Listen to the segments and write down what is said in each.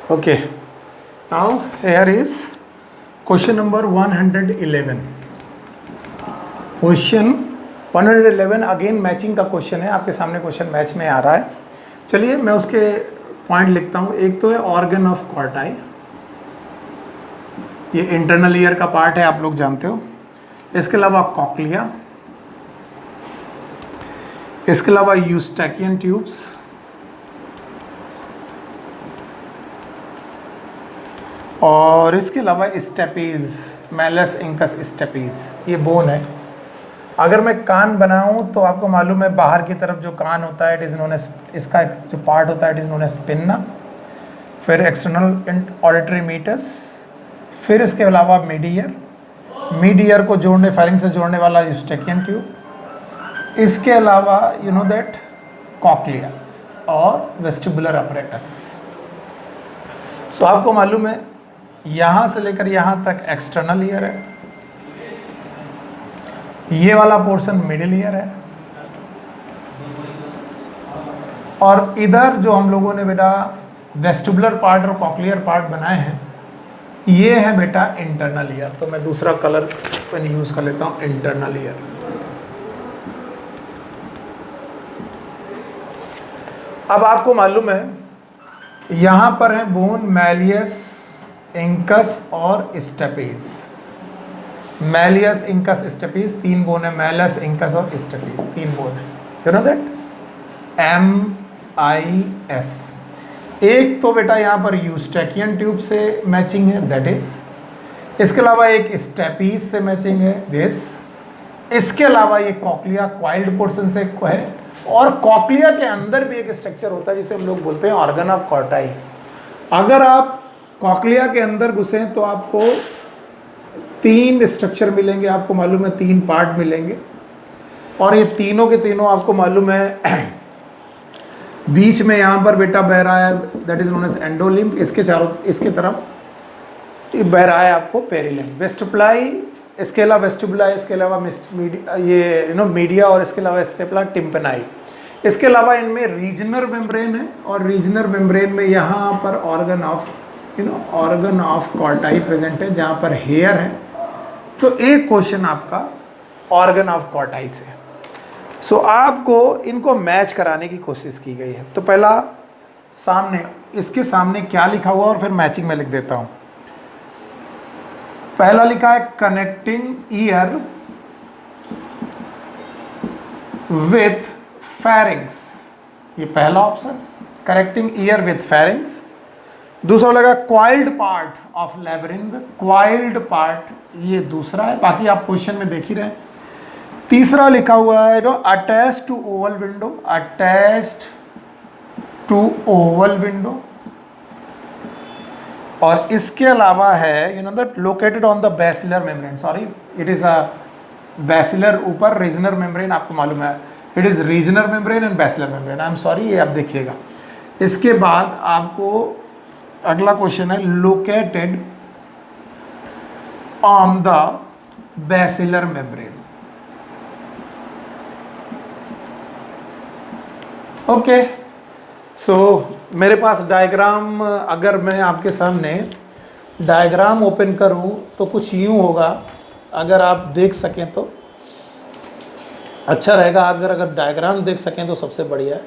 Okay, now here is question number 111. Question 111 again matching का question है, आपके सामने क्वेश्चन मैच में आ रहा है। चलिए मैं उसके पॉइंट लिखता हूँ। एक तो है ऑर्गन ऑफ कॉर्टाई, ये इंटरनल ईयर का पार्ट है, आप लोग जानते हो। इसके अलावा कॉक्लिया, इसके अलावा यूस्टैकियन ट्यूब्स, और इसके अलावा स्टेपीज, मैलस इंकस स्टेपीज, ये बोन है। अगर मैं कान बनाऊं तो आपको मालूम है बाहर की तरफ जो कान होता है इट इज़ नोन एज, इसका जो पार्ट होता है it is known as pinna, फिर एक्सटर्नल ऑडिटरी मीटस, फिर इसके अलावा मिड ईयर को जोड़ने, फायरिंग से जोड़ने वाला यूस्टैकियन ट्यूब, इसके अलावा यू नो दैट कॉक्लिया और वेस्टिबुलर अपरेटस। सो आपको मालूम है यहाँ से लेकर यहाँ तक एक्सटर्नल ईयर है, ये वाला पोर्शन मिडिल ईयर है, और इधर जो हम लोगों ने बेटा वेस्टिबुलर पार्ट और कॉक्लियर पार्ट बनाए हैं ये है बेटा इंटरनल ईयर। तो मैं दूसरा कलर पेन यूज कर लेता हूँ, इंटरनल ईयर। अब आपको मालूम है यहां पर है बोन मैलियस, इंकस और स्टेपीज। मैलियस, इंकस, स्टेपीज, तीन बोन है। मैलस, इंकस और स्टेपीज, तीन बोन है। You know that MIS। एक तो बेटा यहाँ पर यूस्टैकियन ट्यूब से मैचिंग है, दैट इज। इसके अलावा एक स्टेपीज से मैचिंग है, दिस। इसके अलावा ये कॉक्लिया क्वाइल्ड पोर्शन से है, और कॉक्लिया के अंदर भी एक स्ट्रक्चर होता है जिसे हम लोग बोलते हैं ऑर्गन ऑफ कॉर्टाई। अगर आप कॉक्लिया के अंदर घुसे तो आपको तीन स्ट्रक्चर मिलेंगे, आपको मालूम है तीन पार्ट मिलेंगे, और ये तीनों के तीनों आपको मालूम है बीच में यहाँ पर बेटा बह रहा है, दैट इज नोन एज एंडोलिम्ब। इसके चारों, इसके तरफ ये बह रहा है आपको पेरिलिम्ब। वेस्टिबुलाई, इसके अलावा वेस्टिबुलाई, इसके अलावा ये मीडिया, और इसके अलावा स्टेपला टिम्पेनाई। इसके अलावा इनमें रीजनल मेम्ब्रेन है, और रीजनल मेम्ब्रेन में यहाँ पर ऑर्गन ऑफ कॉर्टाई प्रेजेंट है, जहाँ पर हेयर है। तो एक क्वेश्चन आपका ऑर्गन ऑफ कॉर्टाई से। सो आपको इनको मैच कराने की कोशिश की गई है। तो पहला सामने, इसके सामने क्या लिखा हुआ और फिर मैचिंग में लिख देता हूँ। पहला लिखा है कनेक्टिंग ईयर विथ फेरिंग्स, ये पहला option, connecting year with pharynx. दूसरा लगा coiled part of labyrinth, coiled part, ये दूसरा है, बाकी आप क्वेश्चन में देख ही रहे हैं। तीसरा लिखा हुआ है attached to oval window, attached to oval window, और इसके अलावा है that located on the basilar membrane. Sorry, it is a basilar ऊपर, रीजनल मेम्ब्रेन आपको मालूम है, it is regional membrane and basilar membrane. I am sorry, ये आप देखिएगा। इसके बाद आपको अगला क्वेश्चन है located on the basilar membrane. Okay, so मेरे पास डायग्राम, अगर मैं आपके सामने डायग्राम ओपन करूं तो कुछ यूं होगा, अगर आप देख सकें तो अच्छा रहेगा। अगर डायग्राम देख सकें तो सबसे बढ़िया है।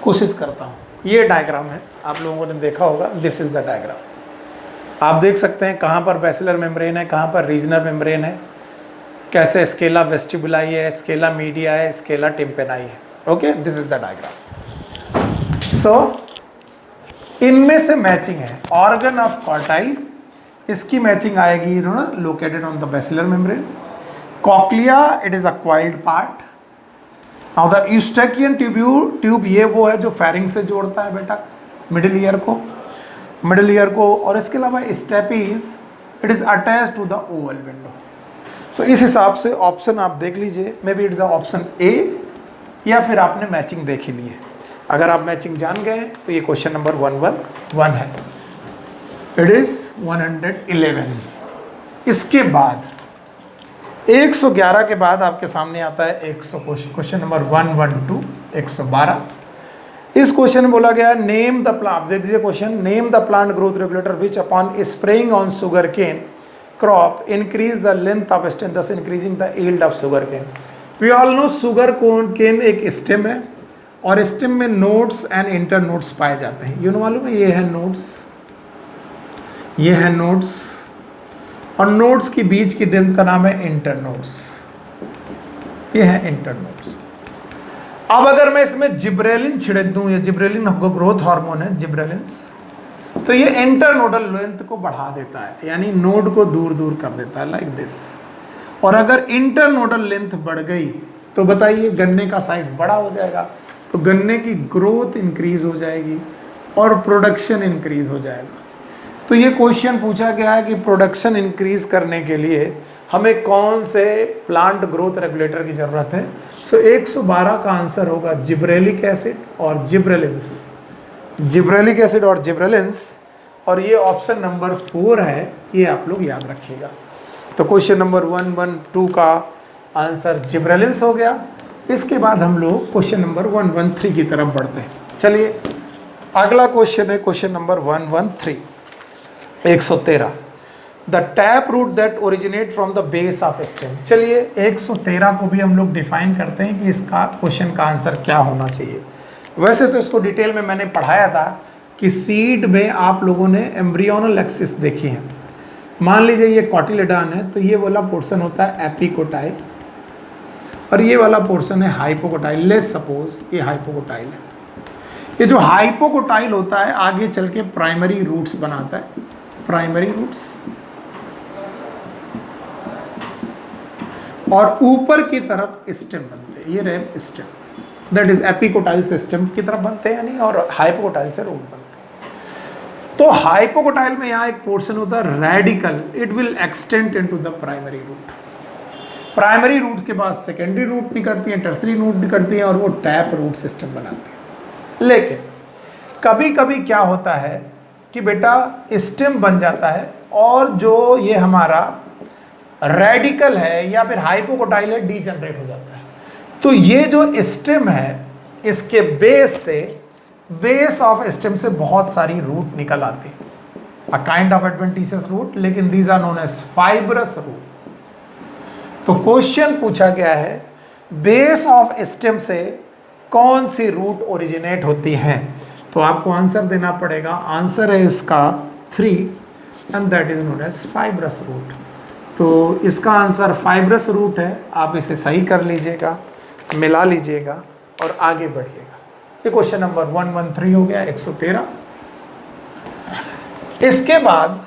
कोशिश करता हूं। ये डायग्राम है, आप लोगों ने देखा होगा, दिस इज द डायग्राम। आप देख सकते हैं कहाँ पर बैसिलर मेम्ब्रेन है, कहाँ पर रीजनल मेम्ब्रेन है, कैसे स्केला वेस्टिबुलाई है, स्केला मीडिया है, स्केला टिम्पेनाई है। Okay, this is the diagram. So इनमें से मैचिंग है ऑर्गन ऑफ कॉर्टाई, इसकी मैचिंग आएगी located on the basilar membrane. Cochlea, it is a coiled part. Now the Eustachian tube, ये वो है जो फेरिंग से जोड़ता है बेटा मिडिल ईयर को, और इसके अलावा stapes, it is attached to the oval window. So इस हिसाब से ऑप्शन आप देख लीजिए, maybe it is option A, या फिर आपने मैचिंग देख ही ली है। अगर आप मैचिंग जान गए तो ये क्वेश्चन नंबर 111 है, इट इज 111। इसके बाद 111 के बाद आपके सामने आता है 100 क्वेश्चन नंबर 112, 112। इस क्वेश्चन में बोला गया नेम द प्लांट, देख दीजिए question, name the plant growth regulator which upon spraying on sugar cane crop increase the length of stem thus increasing the yield of sugar cane. We all know sugar cane एक stem है और stem में nodes and inter nodes पाए जाते हैं, यूँ मालूम है, ये है नोड्स, ये है नोड्स, और नोड्स के बीच की लेंथ का नाम है इंटर नोड्स, ये है इंटर नोड्स। अब अगर मैं इसमें जिब्रेलिन छिड़क दूं, ये जिब्रेलिन ग्रोथ हार्मोन है जिब्रेलिन्स, तो ये इंटरनोडल लेंथ को बढ़ा देता है, यानी नोड को दूर दूर कर देता है लाइक दिस। और अगर इंटरनोडल लेंथ बढ़ गई तो बताइए गन्ने का साइज बड़ा हो जाएगा, तो गन्ने की ग्रोथ इंक्रीज हो जाएगी और प्रोडक्शन इंक्रीज हो जाएगा। तो ये क्वेश्चन पूछा गया है कि प्रोडक्शन इंक्रीज करने के लिए हमें कौन से प्लांट ग्रोथ रेगुलेटर की जरूरत है। सो 112 का आंसर होगा जिब्रेलिक एसिड और जिब्रेलिन्स, जिब्रेलिक एसिड और जिब्रेलिन्स, और ये ऑप्शन नंबर 4 है, ये आप लोग याद रखिएगा। तो क्वेश्चन नंबर 112 का आंसर जिब्रेलिन्स हो गया। इसके बाद हम लोग क्वेश्चन नंबर 113 की तरफ बढ़ते हैं। चलिए अगला क्वेश्चन है question number 113, 113, the tap root that originate from the base of stem. चलिए 113 को भी हम लोग डिफाइन करते हैं कि इसका क्वेश्चन का आंसर क्या होना चाहिए। वैसे तो इसको डिटेल में मैंने पढ़ाया था कि सीड में आप लोगों ने एम्ब्रियोनल एक्सिस देखी है। मान लीजिए ये कॉटिलेडॉन है, तो ये वाला पोर्शन होता है एपिकोटाइल और ये वाला पोर्शन है हाइपोकोटाइल। लेट्स सपोज ये हाइपोकोटाइल है। ये जो हाइपोकोटाइल होता है आगे चल के प्राइमरी रूट्स बनाता है, प्राइमरी रूट्स, और ऊपर की तरफ स्टेम बनते हैं, ये रहे स्टेम, दैट इज एपिकोटाइल से स्टेम की तरफ बनते हैं यानी, और हाइपोकोटाइल से रूट बनते हैं। तो हाइपोकोटाइल में यहाँ एक पोर्शन होता है radical, it will extend into the primary root. Primary roots के बाद सेकेंडरी रूट निकलती हैं, टर्सरी रूट निकलती हैं, और वो टैप रूट सिस्टम बनाते हैं। लेकिन कभी कभी क्या होता है कि बेटा स्टेम बन जाता है और जो ये हमारा रेडिकल है या फिर हाइपोकोटाइल है डीजनरेट हो जाता है। तो ये जो स्टेम है इसके बेस से, बेस ऑफ स्टेम से बहुत सारी रूट निकल आती है, a kind of adventitious root, लेकिन these are known as fibrous root. तो क्वेश्चन पूछा गया है बेस ऑफ स्टेम से कौन सी रूट ओरिजिनेट होती हैं, तो आपको आंसर देना पड़ेगा। आंसर है इसका 3 and that is known as fibrous root. तो इसका आंसर फाइब्रस रूट है। आप इसे सही कर लीजिएगा, मिला लीजिएगा और आगे बढ़िएगा। ये क्वेश्चन नंबर 113 हो गया, 113। इसके बाद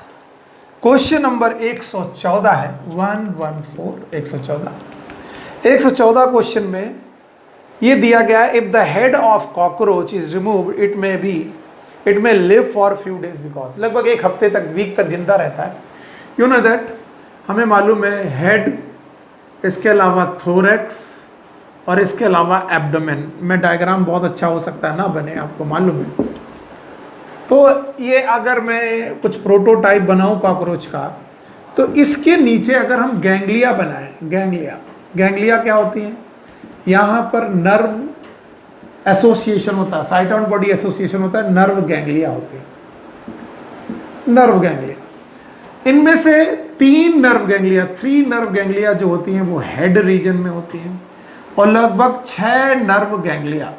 क्वेश्चन नंबर 114 है, 114, 114। 114 क्वेश्चन में ये दिया गया है, if the head of cockroach is removed it may live for few days because, लगभग एक हफ्ते तक, वीक तक जिंदा रहता है। यू नो दैट, हमें मालूम है हेड, इसके अलावा थोरैक्स और इसके अलावा एब्डोमेन में डायग्राम बहुत अच्छा हो सकता है ना बने, आपको मालूम है। तो ये अगर मैं कुछ प्रोटोटाइप बनाऊं कॉकरोच का, तो इसके नीचे अगर हम गैंग्लिया बनाएं, गैंग्लिया क्या होती हैं, यहाँ पर नर्व एसोसिएशन होता है, साइट ऑन बॉडी एसोसिएशन होता है, नर्व गैंग्लिया होती है, नर्व गैंग्लिया। इनमें से 3 नर्व गैंग्लिया जो होती हैं वो हेड रीजन में होती हैं, और लगभग 6 नर्व गैंग्लिया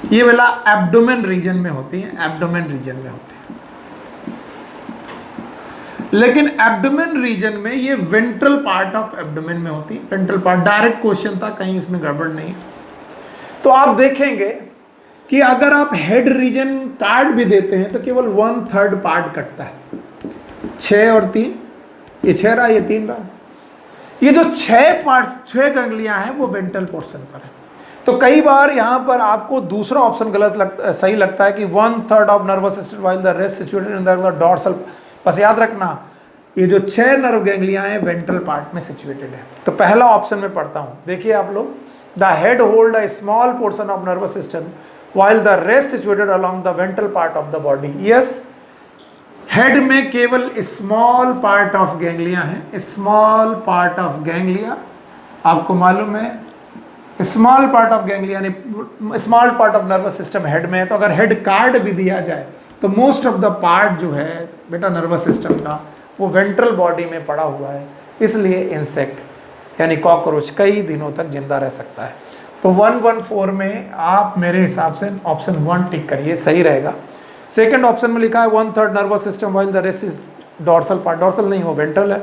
ये वाला एब्डोमेन रीजन में होती हैं, एब्डोमेन रीजन में होते हैं। लेकिन एब्डोमेन रीजन में ये वेंट्रल पार्ट ऑफ एब्डोमेन में होती है, वेंट्रल पार्ट। डायरेक्ट क्वेश्चन था, कहीं इसमें गड़बड़ नहीं। तो आप देखेंगे कि अगर आप हेड रीजन काट भी देते हैं तो केवल 1/3 पार्ट कटता है, 6 और 3, ये 6 रहा, ये 3 रहा। ये जो 6 गैंग्लिया हैं वो वेंट्रल पोर्शन पर है। तो कई बार यहाँ पर आपको दूसरा ऑप्शन सही लगता है कि 1/3 of nervous system while the rest situated in the dorsal. बस याद रखना ये जो 6 नर्व गैंग्लिया हैं वेंट्रल पार्ट में सिचुएटेड है। तो पहला ऑप्शन में पढ़ता हूँ, देखिए आप लोग, the head hold a small portion of nervous system while the rest situated along the ventral part of the body. Yes, head में केवल स्मॉल पार्ट ऑफ गैंग्लिया है, स्मॉल पार्ट ऑफ गैंग्लिया। आपको मालूम है स्मॉल पार्ट ऑफ गैंग्लिया यानी small part of nervous system head में है, तो अगर हेड कार्ड भी दिया जाए तो मोस्ट ऑफ द पार्ट जो है बेटा नर्वस सिस्टम का वो वेंट्रल बॉडी में पड़ा हुआ है, इसलिए इंसेक्ट यानी कॉकरोच कई दिनों तक जिंदा रह सकता है। तो 114 में आप मेरे हिसाब से ऑप्शन 1 टिक करिए, सही रहेगा। सेकंड ऑप्शन में लिखा है 1/3 nervous system while the rest is dorsal part, dorsal नहीं हो वेंट्रल है।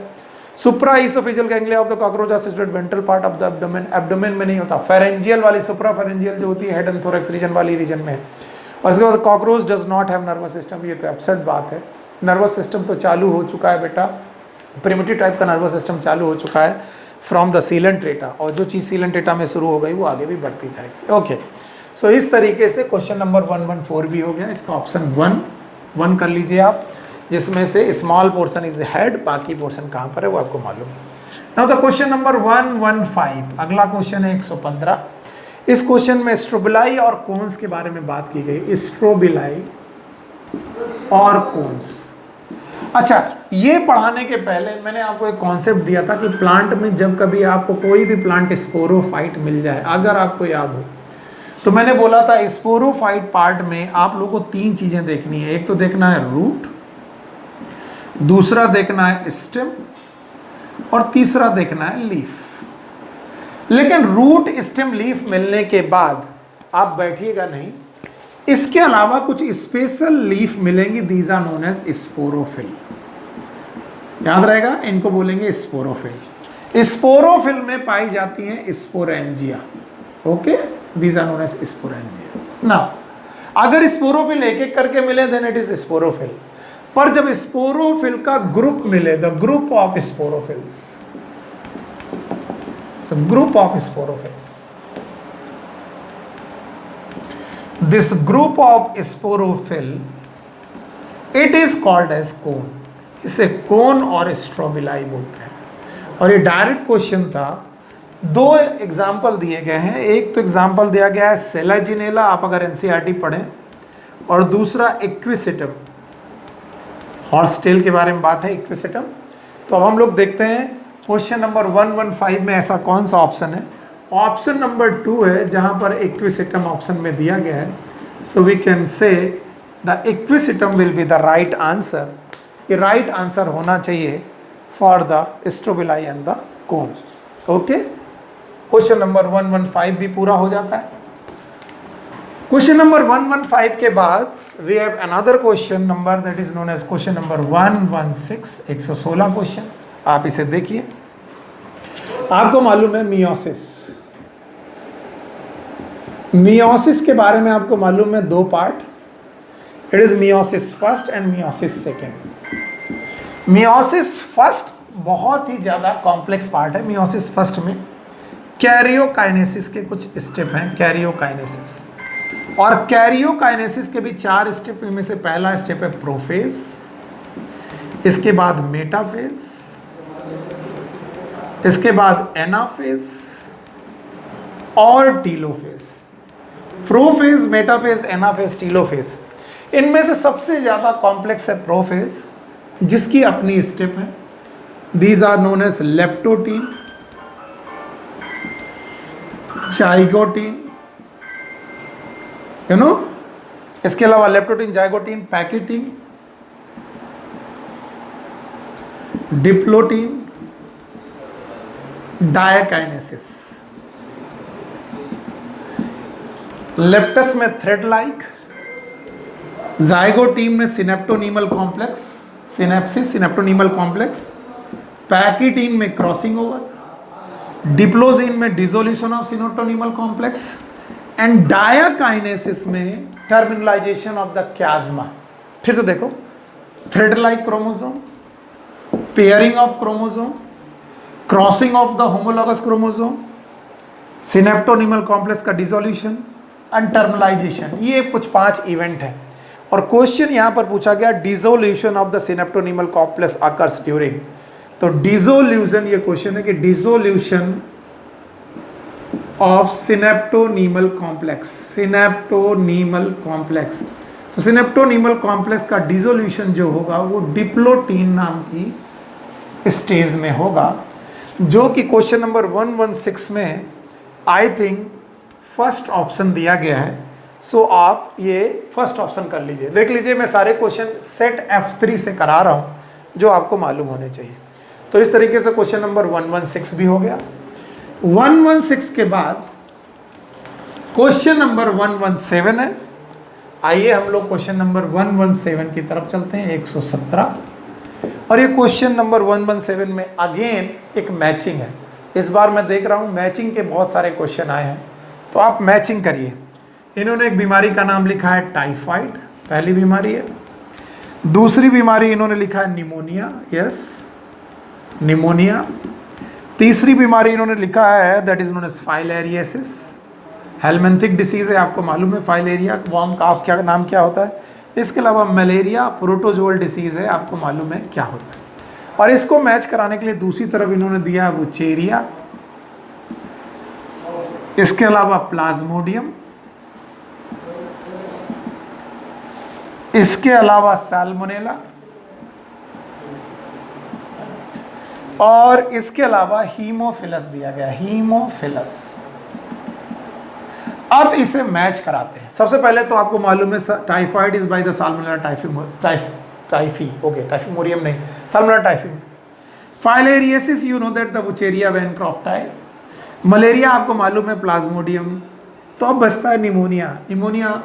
Supra oesophageal ganglia of the cockroach are situated ventral part of the abdomen, abdomen में नहीं होता, फेरेंजियल वाली सुप्रा फेरेंजियल जो होती है हेड एंड थोरैक्स रीजन वाली रीजन में है। और इसके बाद cockroach does not have nervous system, ये तो एब्सर्ड बात है। नर्वस सिस्टम तो चालू हो चुका है बेटा, प्रिमिटिव टाइप का नर्वस सिस्टम चालू हो चुका है फ्रॉम द सीलेंट्रेटा, और जो चीज़ सीलेंट्रेटा में शुरू हो गई वो आगे भी बढ़ती जाएगी। ओके, सो इस तरीके से क्वेश्चन नंबर 114 भी हो गया। इसका ऑप्शन 1 कर लीजिए आप, जिसमें से स्मॉल पोर्शन इज हेड, बाकी पोर्शन कहाँ पर है वो आपको मालूम है। नाउ द क्वेश्चन नंबर 115, अगला क्वेश्चन है 115। इस क्वेश्चन में स्ट्रोबिलाई और कोन्स के बारे में बात की गई, स्ट्रोबिलाई और कोन्स। अच्छा, ये पढ़ाने के पहले मैंने आपको एक कॉन्सेप्ट दिया था कि प्लांट में जब कभी आपको कोई भी प्लांट स्पोरोफाइट मिल जाए, अगर आपको याद हो, तो मैंने बोला था स्पोरोफाइट पार्ट में आप लोगों को 3 चीजें देखनी है। एक तो देखना है रूट, दूसरा देखना है स्टेम, और तीसरा देखना है लीफ। लेकिन रूट स्टेम लीफ मिलने के बाद आप बैठिएगा नहीं, इसके अलावा कुछ स्पेशल लीफ मिलेंगी, these are known as sporophyll. याद रहेगा, इनको बोलेंगे स्पोरोफिल। स्पोरोफिल में पाई जाती है sporangia. Okay, these are known as sporangia. ना अगर स्पोरोफिल एक एक करके मिले देन इट इज स्पोरोफिल, पर जब स्पोरोफिल का ग्रुप मिले, the group of sporophylls, group of sporophyll, this group of sporophyll it is called as cone, इसे कोन और स्ट्रोबिलाई बोलते हैं। और ये डायरेक्ट क्वेश्चन था, 2 एग्जाम्पल दिए गए हैं। एक तो एग्जाम्पल दिया गया है सेलाजिनेला, आप अगर एनसीईआरटी पढ़ें, और दूसरा इक्विसिटम, हॉर्स टेल के बारे में बात है इक्विसिटम। तो अब हम लोग देखते हैं क्वेश्चन नंबर 115 में ऐसा कौन सा ऑप्शन है। ऑप्शन नंबर 2 है जहां पर इक्विसिटम ऑप्शन में दिया गया है। So we can say the Equisetum will be the right answer. ये राइट आंसर होना चाहिए for the strobili and the cone. Okay, question number 115 भी पूरा हो जाता है। क्वेश्चन नंबर 115 के बाद we have another question number that is known as question number 116, 116 question. आप इसे देखिए। आपको मालूम है मियोसिस, मियोसिस के बारे में आपको मालूम है 2 part, it is meiosis first and meiosis second. Meiosis first बहुत ही ज़्यादा कॉम्प्लेक्स पार्ट है। मियोसिस फर्स्ट में कैरियोकाइनेसिस के कुछ स्टेप हैं, कैरियोकाइनेसिस, और कैरियोकाइनेसिस के भी 4 स्टेप में से पहला स्टेप है प्रोफेज, इसके बाद मेटाफेज, इसके बाद एनाफेज और telophase. Prophase, metaphase, anaphase, telophase, इनमें से सबसे ज्यादा कॉम्प्लेक्स है प्रोफेज, जिसकी अपनी स्टेप है। These are known as leptotene, zygotene, you know, इसके अलावा leptotene, zygotene, pachytene, diplotene, diakinesis. Leptus में थ्रेड लाइक, जाइगोटीन में synaptonemal complex, synapsis, synaptonemal complex, pachytene में क्रॉसिंग ओवर, डिप्लोजीन में dissolution of synaptonemal complex, and diakinesis में terminalisation of the chiasma. फिर से देखो, thread like chromosome, pairing of chromosome, crossing of the homologous chromosome, synaptonemal complex का dissolution and terminalisation, ये कुछ 5 event है। और क्वेश्चन यहां पर पूछा गया dissolution of the synaptonemal complex occurs during, तो डिसोल्यूशन, ये क्वेश्चन है कि dissolution of synaptonemal complex, synaptonemal complex, तो सिनेप्टोनीमल कॉम्प्लेक्स का डिसोल्यूशन जो होगा वो डिप्लोटीन नाम की स्टेज में होगा, जो कि क्वेश्चन नंबर 116 में आई थिंक फर्स्ट ऑप्शन दिया गया है, सो आप ये फर्स्ट ऑप्शन कर लीजिए। देख लीजिए मैं सारे क्वेश्चन सेट F3 से करा रहा हूँ जो आपको मालूम होने चाहिए। तो इस तरीके से क्वेश्चन नंबर 116 भी हो गया। 116 के बाद क्वेश्चन नंबर 117 है। आइए हम लोग क्वेश्चन नंबर 117 की तरफ चलते हैं, 117। और ये क्वेश्चन नंबर 117 में अगेन एक मैचिंग है। इस बार मैं देख रहा हूँ मैचिंग के बहुत सारे क्वेश्चन आए हैं, तो आप मैचिंग करिए। इन्होंने एक बीमारी का नाम लिखा है टाइफाइड, पहली बीमारी है। दूसरी बीमारी इन्होंने लिखा है निमोनिया, यस निमोनिया। तीसरी बीमारी इन्होंने लिखा है that is known as filariasis, helminthic disease है, आपको मालूम है फाइलेरिया वॉर्म का क्या नाम क्या होता है। इसके अलावा मलेरिया प्रोटोजोअल डिसीज है, आपको मालूम है क्या होता है। और इसको मैच कराने के लिए दूसरी तरफ इन्होंने दिया है वुचेरिया, इसके अलावा प्लाज्मोडियम, इसके अलावा सैल्मोनेला, और इसके अलावा हीमोफिलस दिया गया, हीमोफिलस। अब इसे मैच कराते हैं। सबसे पहले तो आपको मालूम है typhoid is by the Salmonella typhimurium नहीं, Salmonella typhi. Filariasis you know that the Wuchereria bancrofti. Malaria आपको मालूम है प्लाज्मोडियम। तो अब बचता है निमोनिया। निमोनिया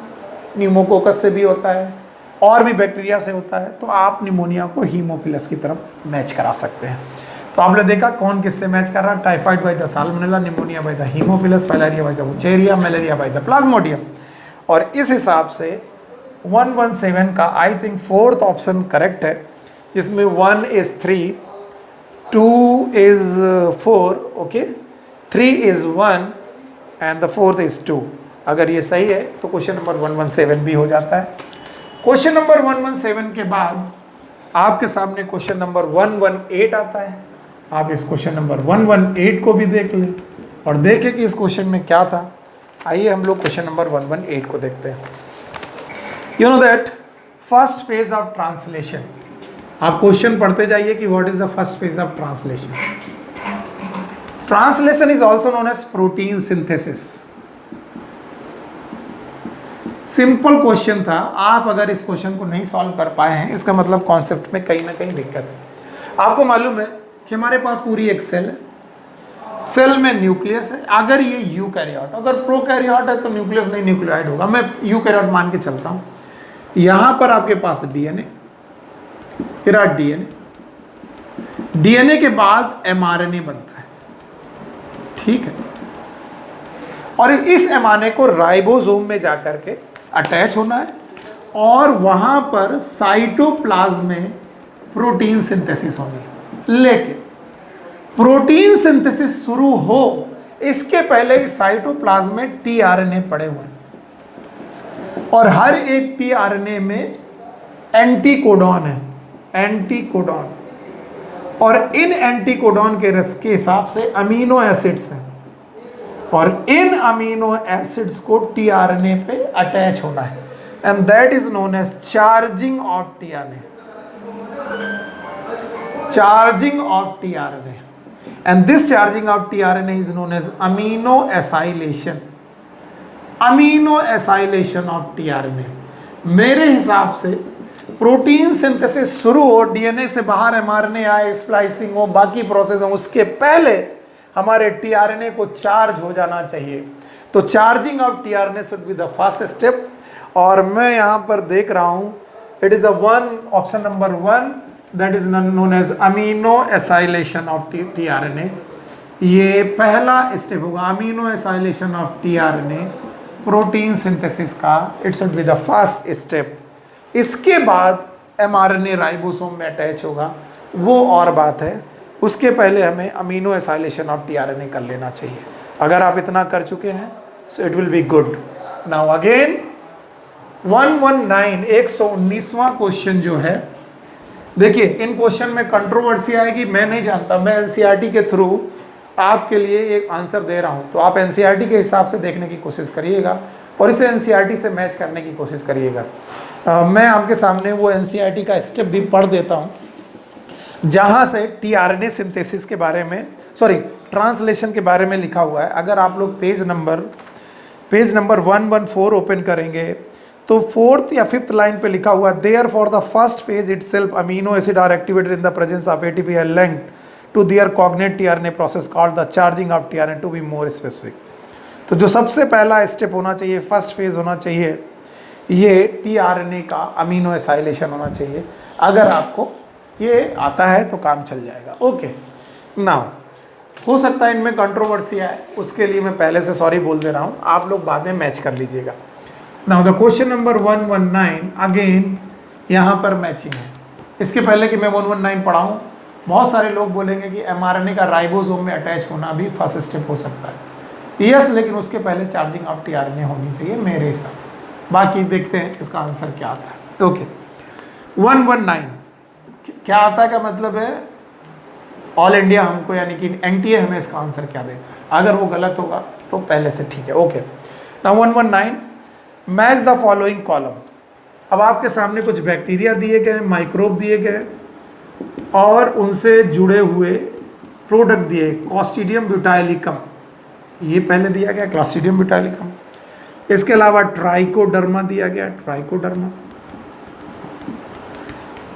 न्यूमोकोकस से भी होता है और भी बैक्टीरिया से होता है, तो आप निमोनिया को हीमोफिलस की तरफ मैच करा सकते हैं। तो आपने देखा कौन किससे मैच कर रहा है, typhoid bye the salmonella, pneumonia by the Haemophilus, filaria by the Wuchereria, malaria by the Plasmodium. और इस हिसाब से 117 का I think fourth option correct है, जिसमें 1 is 3, 2 is 4, okay, 3 is 1 and the 4th is 2। अगर ये सही है तो क्वेश्चन नंबर 117 भी हो जाता है। क्वेश्चन नंबर 117 के बाद आपके सामने क्वेश्चन नंबर 118 आता है। आप इस क्वेश्चन नंबर 118 को भी देख लें और देखें कि इस क्वेश्चन में क्या था। आइए हम लोग क्वेश्चन नंबर 118 को देखते हैं। You know that first phase of translation, आप क्वेश्चन पढ़ते जाइए कि what is the first phase of translation. Translation is also known as protein synthesis. Simple question था, आप अगर इस क्वेश्चन को नहीं सॉल्व कर पाए हैं इसका मतलब कॉन्सेप्ट में कहीं ना कहीं दिक्कत है। आपको मालूम है कि हमारे पास पूरी एक सेल है, सेल में न्यूक्लियस है। अगर ये यूकैरियोट, अगर प्रोकैरियोट है तो न्यूक्लियस नहीं न्यूक्लियोइड होगा, मैं यूकैरियोट मान के चलता हूँ। यहाँ पर आपके पास डीएनए, फिर डीएनए के बाद एमआरएनए बनता है, ठीक है। और इस एमआरएनए को राइबोसोम में जाकर के अटैच होना है और वहां पर साइटोप्लाज्म में प्रोटीन सिंथेसिस होनी है। लेकिन प्रोटीन सिंथेसिस शुरू हो इसके पहले ही साइटोप्लाज्म में टीआरएनए पड़े हुए हैं और हर एक टीआरएनए में एंटीकोडॉन है, एंटीकोडॉन। और इन एंटीकोडॉन के रस के हिसाब से अमीनो एसिड्स हैं और इन अमीनो एसिड्स को टीआरएनए पे अटैच होना है and that is known as charging of tRNA, charging of tRNA. And this charging of tRNA is known as amino acylation, amino acylation of tRNA. मेरे हिसाब से प्रोटीन सिंथेसिस शुरू हो, DNA से बाहर एमआरएनए आए, स्प्लाइसिंग हो, बाकी प्रोसेस हो, उसके पहले हमारे टीआरएनए को चार्ज हो जाना चाहिए। तो charging of tRNA should be the first step. और मैं यहाँ पर देख रहा हूँ it is option number 1 that is known as amino acylation of tRNA. ये पहला स्टेप होगा, amino acylation of tRNA protein synthesis का, it should be the first step. इसके बाद एमआरएनए राइबोसोम में अटैच होगा, वो और बात है। उसके पहले हमें अमीनो एसाइलेशन ऑफ टीआरएनए कर लेना चाहिए। अगर आप इतना कर चुके हैं so it will be good. Now again 119 119वां क्वेश्चन जो है, देखिए इन क्वेश्चन में कंट्रोवर्सी आएगी, मैं नहीं जानता, मैं एनसीईआरटी के थ्रू आपके लिए एक आंसर दे रहा हूं, तो आप एनसीईआरटी के हिसाब से देखने की कोशिश करिएगा और इसे एनसीईआरटी से मैच करने की कोशिश करिएगा। मैं आपके सामने वो एनसीईआरटी का स्टेप भी पढ़ देता हूं जहां से टीआरएनए सिंथेसिस के बारे में, सॉरी ट्रांसलेशन के बारे में लिखा हुआ है। अगर आप लोग पेज नंबर 114 ओपन करेंगे तो 4th या 5th लाइन पे लिखा हुआ, therefore the first phase itself amino acid are activated in the presence of ATP are linked to their cognate tRNA process called the charging of tRNA to be more specific. तो जो सबसे पहला step होना चाहिए, first phase होना चाहिए, ये tRNA का अमीनो एसाइलेशन होना चाहिए। अगर आपको ये आता है तो काम चल जाएगा। ओके, नाउ हो सकता है इनमें कंट्रोवर्सी आए, उसके लिए मैं पहले से सॉरी बोल दे रहा हूँ, आप लोग बाद में मैच कर लीजिएगा। Now the question number 119, again यहाँ पर मैचिंग है। इसके पहले कि मैं 119 पढ़ाऊँ, बहुत सारे लोग बोलेंगे कि एमआरएनए का राइबोसोम में अटैच होना भी फर्स्ट स्टेप हो सकता है। यस, लेकिन उसके पहले चार्जिंग ऑफ टीआरएनए होनी चाहिए मेरे हिसाब से। बाकी देखते हैं इसका आंसर क्या आता है। ओके, 119 क्या आता है का मतलब है ऑल इंडिया हमको, यानी कि एनटीए हमें इसका आंसर क्या देगा। अगर वो गलत होगा तो पहले से ठीक है। Okay, now 119, match the following column. अब आपके सामने कुछ बैक्टीरिया दिए गए, माइक्रोब दिए गए और उनसे जुड़े हुए प्रोडक्ट दिए, क्लॉस्ट्रीडियम ब्यूटाइलिकम, ये पहले दिया गया क्लॉस्ट्रीडियम ब्यूटाइलिकम। इसके अलावा ट्राइकोडर्मा दिया गया, ट्राइकोडर्मा।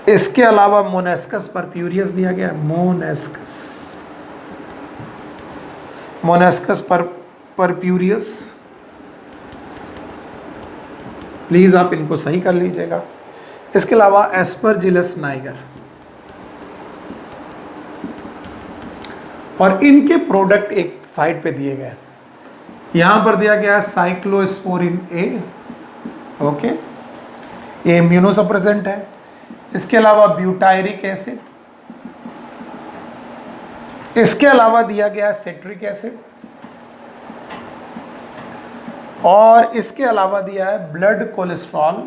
इसके अलावा मोनेस्कस परप्यूरियस दिया गया, मोनेस्कस परप्यूरियस। प्लीज आप इनको सही कर लीजिएगा। इसके अलावा एस्परजिलस नाइगर, और इनके प्रोडक्ट एक साइड पे दिए गए। यहां पर दिया गया साइक्लोस्पोरिन ए, ओके, ये इम्यूनोसप्रेसेंट है। इसके अलावा ब्यूटायरिक एसिड, इसके अलावा दिया गया सिट्रिक एसिड, और इसके अलावा दिया है blood cholesterol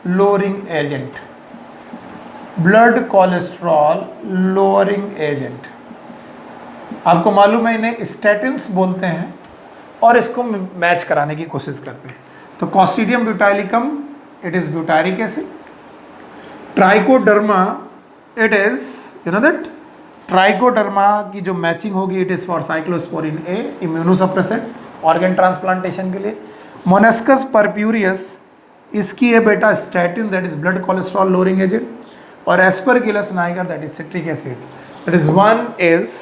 lowering agent, blood cholesterol lowering agent. आपको मालूम है इन्हें स्टैटिन्स बोलते हैं, और इसको मैच कराने की कोशिश करते हैं। तो Clostridium butylicum, it is butyric acid. Trichoderma, it is, you know that, Trichoderma की जो मैचिंग होगी, it is for cyclosporin A, immunosuppressant, organ transplantation के लिए। मोनेस्कस परप्यूरियस, इसकी है बेटा statin, that is blood cholesterol lowering agent. और Aspergillus niger, that is citric acid. That is one is,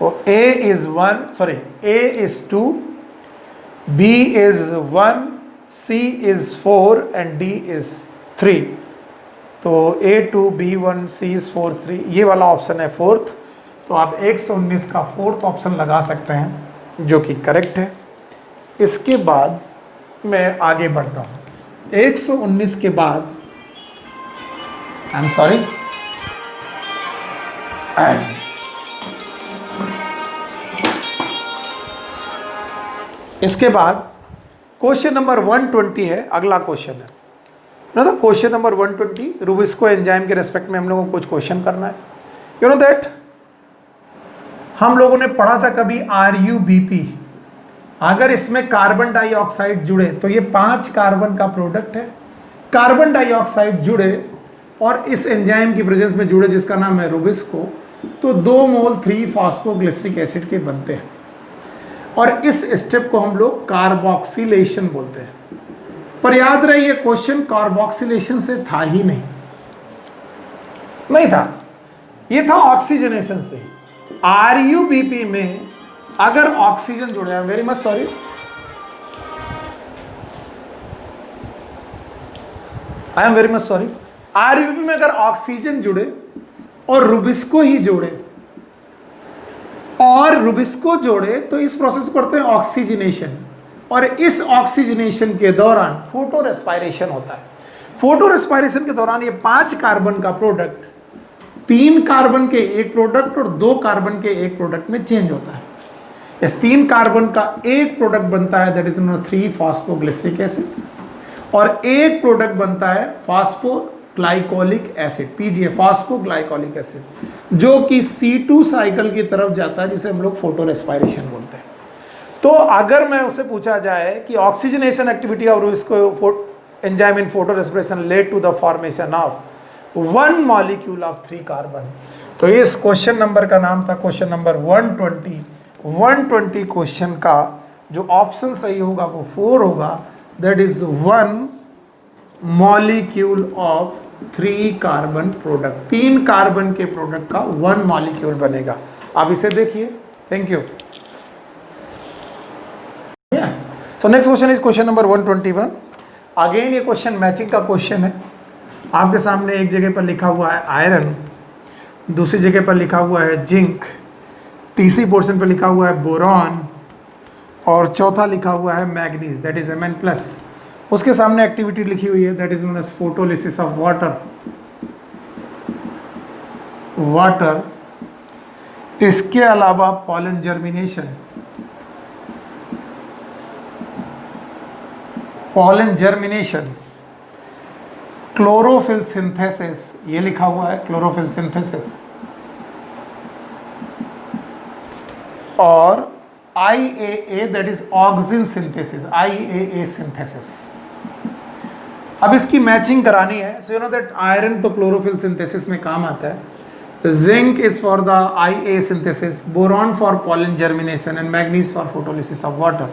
A is 1, sorry, A is 2, B is 1, C is 4 and D is 3। तो A2, B1, C is 4, 3, ये वाला option है fourth. तो आप 119 का fourth option लगा सकते हैं, जो कि करेक्ट है। इसके बाद मैं आगे बढ़ता हूँ। 119 के बाद, आई एम सॉरी, इसके बाद क्वेश्चन नंबर 120 है, अगला क्वेश्चन है ना। तो क्वेश्चन नंबर 120, रूबिस्को एंजाइम के रेस्पेक्ट में हम लोगों को कुछ क्वेश्चन करना है। यू नो दैट, हम लोगों ने पढ़ा था कभी RuBP, अगर इसमें कार्बन डाइऑक्साइड जुड़े तो ये 5 कार्बन का प्रोडक्ट है। कार्बन डाइऑक्साइड जुड़े और इस एंजाइम की प्रेजेंस में जुड़े, जिसका नाम है रूबिस्को, तो 2 मोल 3 फॉस्फोग्लिसरिक एसिड के बनते हैं। और इस स्टेप को हम लोग कार्बोक्सिलेशन बोलते हैं। पर याद रहे, ये क्वेश्चन कार्बोक्सिलेशन से था ही नहीं था, ये था ऑक्सीजनेशन से। RuBP में अगर ऑक्सीजन जुड़े, very much sorry, I am very much sorry, RuBP में अगर ऑक्सीजन जुड़े और रूबिस्को ही जोड़े, और रूबिस्को जोड़े, तो इस प्रोसेस को करते हैं ऑक्सीजनेशन। और इस ऑक्सीजनेशन के दौरान फोटो रेस्पायरेशन होता है। फोटो रेस्पायरेशन के दौरान ये 5 कार्बन का प्रोडक्ट 3 कार्बन के एक प्रोडक्ट और 2 कार्बन के एक प्रोडक्ट में चेंज होता है। इस 3 कार्बन का एक प्रोडक्ट बनता है, दैट इज 3 फॉस्फोग्लिसरिक एसिड, और एक प्रोडक्ट बनता है फास्फोग्लाइकोलिक एसिड, PGA, फास्फोग्लाइकोलिक एसिड, जो कि C2 साइकिल की तरफ जाता है, जिसे हम लोग फोटो रेस्पायरेशन बोलते हैं। तो अगर मैं उससे पूछा जाए कि oxygenation activity of RuBisCO enzyme in photorespiration lead to the formation of 1 molecule of 3 carbon, तो इस क्वेश्चन नंबर का नाम था क्वेश्चन नंबर 120। 120 क्वेश्चन का जो ऑप्शन सही होगा वो 4 होगा, that is 1 molecule of 3 carbon product. 3 carbon के प्रोडक्ट का 1 मॉलिक्यूल बनेगा। आप इसे देखिए। Thank you. So next question is question number 121। Again ये क्वेश्चन मैचिंग का क्वेश्चन है। आपके सामने एक जगह पर लिखा हुआ है आयरन, दूसरी जगह पर लिखा हुआ है जिंक, तीसरी पोर्शन पर लिखा हुआ है बोरॉन और चौथा लिखा हुआ है मैग्नीज, दैट इज Mn+। उसके सामने एक्टिविटी लिखी हुई है, that is known as photolysis of water. इसके अलावा पॉलन जर्मिनेशन, क्लोरोफिल सिंथेसिस, ये लिखा हुआ है क्लोरोफिल सिंथेसिस, और IAA that is auxin synthesis, IAA synthesis. अब इसकी मैचिंग करानी है। So you know that iron तो क्लोरोफिल सिंथेसिस में काम आता है, zinc is for the IA synthesis, boron for pollen germination and manganese for photolysis of water.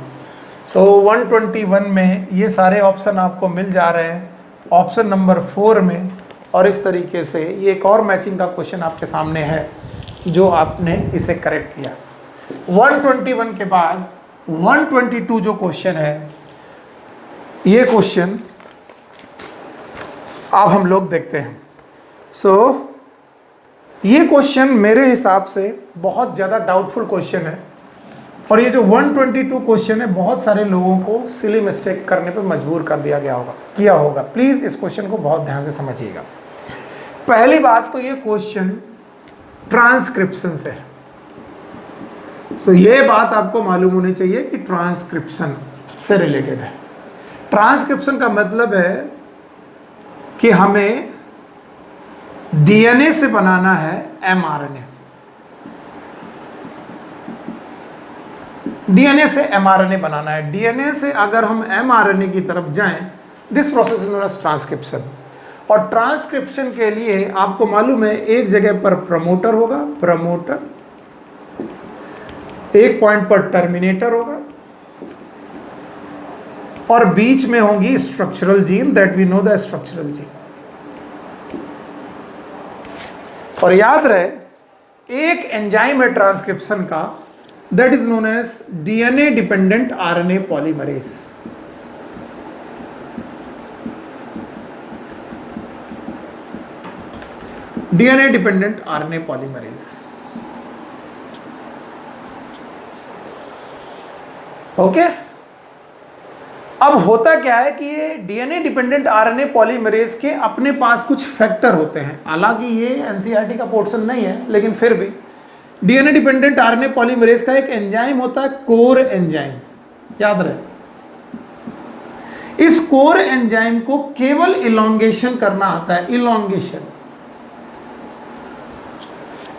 So 121 में ये सारे ऑप्शन आपको मिल जा रहे हैं ऑप्शन नंबर 4 में। और इस तरीके से ये एक और मैचिंग का क्वेश्चन आपके सामने है जो आपने इसे करेक्ट किया। 121 के बाद 122 जो क्वेश्चन है, ये क्वेश्चन अब हम लोग देखते हैं। सो ये क्वेश्चन मेरे हिसाब से बहुत ज़्यादा डाउटफुल क्वेश्चन है, और ये जो 122 क्वेश्चन है बहुत सारे लोगों को सिली मिस्टेक करने पर मजबूर कर दिया होगा। प्लीज़ इस क्वेश्चन को बहुत ध्यान से समझिएगा। पहली बात तो ये क्वेश्चन ट्रांसक्रिप्शन से है। सो ये बात आपको मालूम होनी चाहिए कि ट्रांसक्रिप्शन से रिलेटेड है। ट्रांसक्रिप्शन का मतलब है कि हमें DNA से बनाना है mRNA। DNA से mRNA बनाना है। DNA से अगर हम mRNA की तरफ जाएं, this process is known as transcription. और ट्रांसक्रिप्शन के लिए आपको मालूम है एक जगह पर प्रमोटर होगा, एक पॉइंट पर टर्मिनेटर होगा, और बीच में होंगी structural gene, that we know the structural gene. और याद रहे एक एंजाइम है ट्रांसक्रिप्शन का, that is known as DNA dependent RNA polymerase. DNA dependent RNA polymerase. Okay. अब होता क्या है कि ये DNA डिपेंडेंट RNA पॉलीमरेज के अपने पास कुछ फैक्टर होते हैं। हालांकि ये NCERT का पोर्शन नहीं है, लेकिन फिर भी DNA डिपेंडेंट RNA पॉलीमरेज का एक एंजाइम होता है कोर एंजाइम। याद रहे, इस कोर एंजाइम को केवल इलॉन्गेशन करना आता है, इलॉन्गेशन।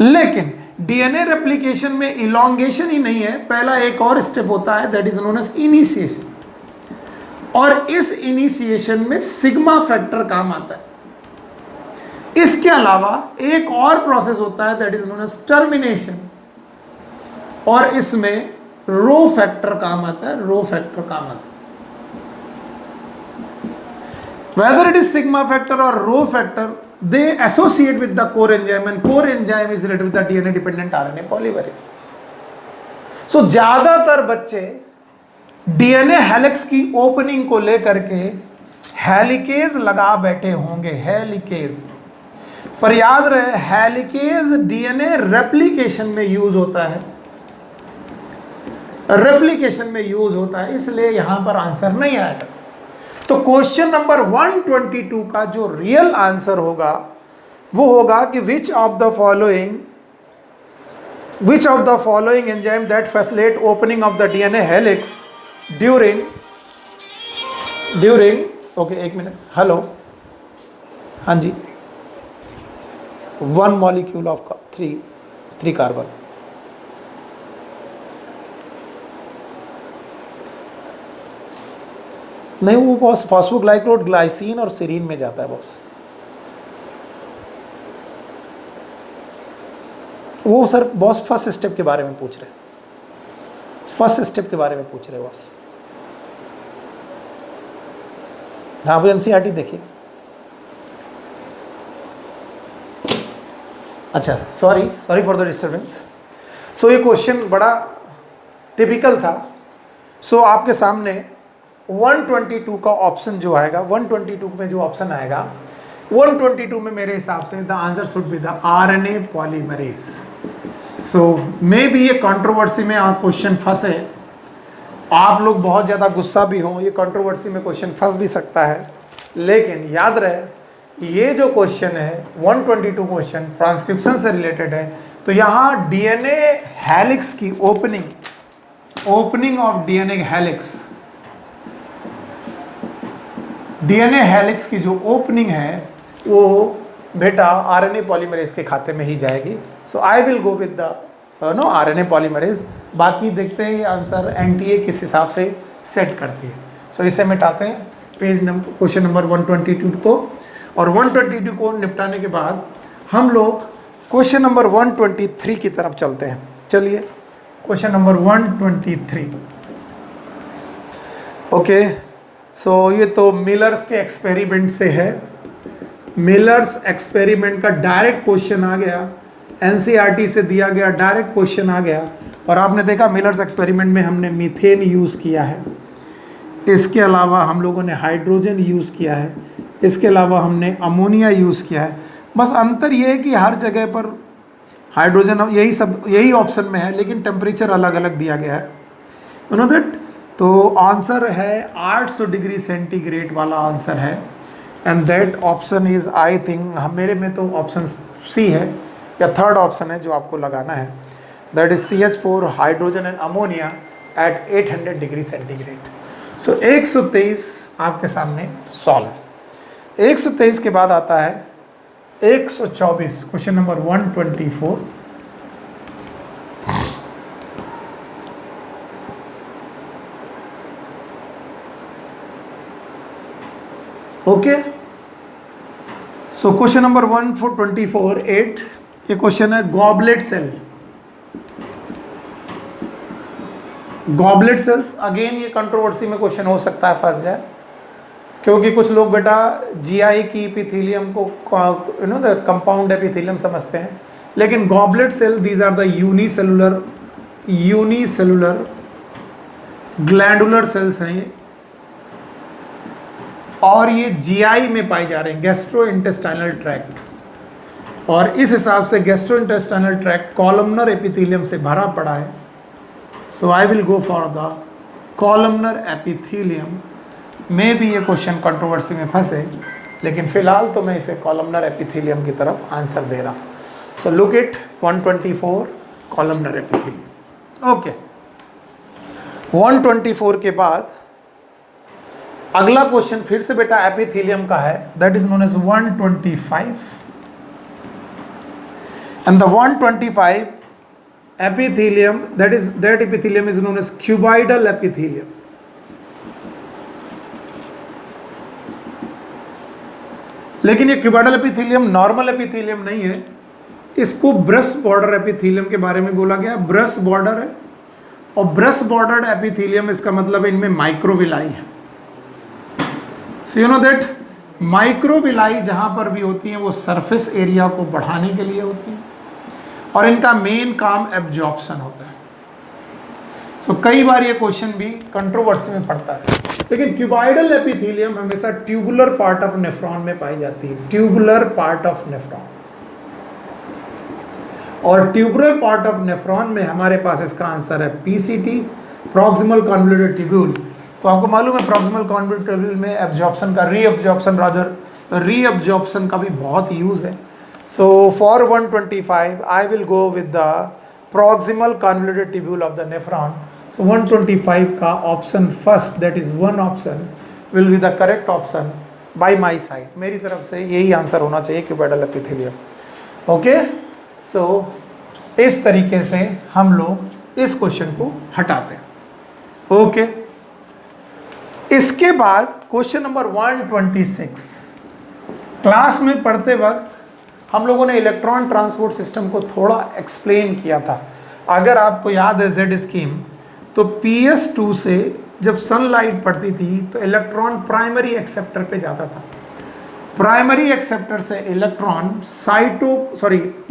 लेकिन DNA रेप्लिकेशन में इलॉन्गेशन ही नहीं है, पहला एक और स्टेप होता है, that is known as initiation. और इस इनिशिएशन में सिग्मा फैक्टर काम आता है। इसके अलावा एक और प्रोसेस होता है, that is known as termination, और इसमें रो फैक्टर काम आता है, रो फैक्टर काम आता है। Whether it is sigma factor or rho factor, they associate with the core enzyme, and core enzyme is related with the DNA dependent RNA polymerase. So ज्यादातर बच्चे DNA हेलिक्स की opening को लेकर के helicase लगा बैठे होंगे, हेलिकेज। पर याद रहे हेलिकेज DNA रेप्लिकेशन में यूज होता है, रेप्लिकेशन में यूज होता है, इसलिए यहां पर आंसर नहीं आएगा। तो क्वेश्चन नंबर 122 का जो रियल आंसर होगा वो होगा कि विच of the following enzyme that facilitate opening of the DNA helix during okay, एक मिनट, हेलो, हाँ जी, 1 मॉलिक्यूल ऑफ 3 कार्बन। नहीं, वो बॉस फॉस्फोग्लाइकोड ग्लाइसिन और सेरीन में जाता है बॉस। वो सर बॉस फर्स्ट स्टेप के बारे में पूछ रहे, फर्स्ट स्टेप के बारे में पूछ रहे बॉस। हाँ वो एनसीईआरटी देखिए। अच्छा सॉरी फॉर द डिस्टर्बेंस। सो ये क्वेश्चन बड़ा टिपिकल था। सो आपके सामने 122 का ऑप्शन जो आएगा, 122 में जो ऑप्शन आएगा, 122 में मेरे हिसाब से the answer should be the RNA polymerase. So may be ये कंट्रोवर्सी में क्वेश्चन फंसे, आप लोग बहुत ज़्यादा गुस्सा भी हों, ये कंट्रोवर्सी में क्वेश्चन फंस भी सकता है, लेकिन याद रहे ये जो क्वेश्चन है 122 क्वेश्चन ट्रांसक्रिप्शन से रिलेटेड है। तो यहाँ डीएनए हेलिक्स की opening of DNA helix, DNA helix की जो ओपनिंग है वो बेटा आरएनए पॉलीमरेज के खाते में ही जाएगी। So I will go with the RNA polymerase. बाकी देखते हैं ये आंसर एनटीए किस हिसाब से सेट करती है। सो इसे मिटाते हैं पेज नंबर क्वेश्चन नंबर 122 को, और 122 को निपटाने के बाद हम लोग क्वेश्चन नंबर 123 की तरफ चलते हैं। चलिए क्वेश्चन नंबर 123। ओके, सो ये तो मिलर्स के एक्सपेरिमेंट से है। मिलर्स एक्सपेरिमेंट का डायरेक्ट क्वेश्चन आ गया, एनसीईआरटी से दिया गया डायरेक्ट क्वेश्चन आ गया। और आपने देखा मिलर्स एक्सपेरिमेंट में हमने मीथेन यूज़ किया है, इसके अलावा हम लोगों ने हाइड्रोजन यूज़ किया है, इसके अलावा हमने अमोनिया यूज़ किया है। बस अंतर ये है कि हर जगह पर हाइड्रोजन यही ऑप्शन में है, लेकिन टेम्परेचर अलग अलग दिया गया है। You know that. तो आंसर है 800 डिग्री सेंटीग्रेड वाला आंसर है, and that option is I think मेरे में तो ऑप्शन सी है या थर्ड ऑप्शन है जो आपको लगाना है, that is CH4 hydrogen and ammonia at 800 degree centigrade. So 123 आपके सामने सॉल्व है। 123 के बाद आता है 124, question number 124। Okay, so question number 124 ये क्वेश्चन है goblet cell. Goblet cells again ये कंट्रोवर्सी में क्वेश्चन हो सकता है, फंस जाए, क्योंकि कुछ लोग बेटा जीआई की एपिथेलियम को द कंपाउंड एपिथेलियम समझते हैं, लेकिन goblet cell these are the unicellular glandular cells हैं ये, और ये जीआई में पाए जा रहे हैं, गैस्ट्रो इंटेस्टाइनल ट्रैक्ट। और इस हिसाब से gastrointestinal tract columnar epithelium से भरा पड़ा है। So I will go for the columnar epithelium. में भी ये क्वेश्चन कंट्रोवर्सी में फंसे, लेकिन फिलहाल तो मैं इसे कॉलमनर एपिथेलियम की तरफ आंसर दे रहा हूँ। So look it 124 columnar epithelium. Okay, 124 के बाद अगला क्वेश्चन फिर से बेटा एपिथेलियम का है, that is known as 125, and the 125 epithelium, that epithelium is known as cuboidal epithelium. लेकिन ये क्यूबॉइडल एपिथेलियम नॉर्मल एपिथेलियम नहीं है, इसको ब्रश बॉर्डर एपिथेलियम के बारे में बोला गया। ब्रश बॉर्डर है, और ब्रश बॉर्डर्ड एपिथेलियम इसका मतलब इनमें माइक्रोविलाई है। So you know that microvilli जहां पर भी होती हैं वो सरफेस एरिया को बढ़ाने के लिए होती हैं, और इनका मेन काम एब्जॉर्प्शन होता है। सो कई बार ये क्वेश्चन भी कंट्रोवर्सी में पड़ता है, लेकिन क्यूबॉइडल एपिथेलियम हमेशा ट्यूबुलर पार्ट ऑफ नेफ्रॉन में पाई जाती है, ट्यूबुलर पार्ट ऑफ नेफ्रॉन। और ट्यूबुलर पार्ट ऑफ नेफ्रॉन में हमारे पास इसका आंसर है पीसीटी, प्रॉक्सिमल कन्वोल्यूटेड ट्यूब्यूल। तो आपको मालूम है प्रॉक्सिमल कन्वोल्यूटेड ट्यूब्यूल में एब्जॉर्प्शन का रीअब्जॉर्प्शन का भी बहुत यूज है। So for 125, I will go with the proximal convoluted tubule of the nephron. So 125 का option first, that is one option, will be the correct option by my side. मेरी तरफ से यही आंसर होना चाहिए क्यूबॉइडल एपिथेलियम। ओके, सो इस तरीके से हम लोग इस क्वेश्चन को हटाते हैं। ओके, इसके बाद क्वेश्चन नंबर 126 क्लास में पढ़ते वक्त हम लोगों ने इलेक्ट्रॉन ट्रांसपोर्ट सिस्टम को थोड़ा एक्सप्लेन किया था। अगर आपको याद है जेड स्कीम, तो PS2 से जब सनलाइट पड़ती थी तो इलेक्ट्रॉन प्राइमरी एक्सेप्टर पे जाता था, प्राइमरी एक्सेप्टर से इलेक्ट्रॉन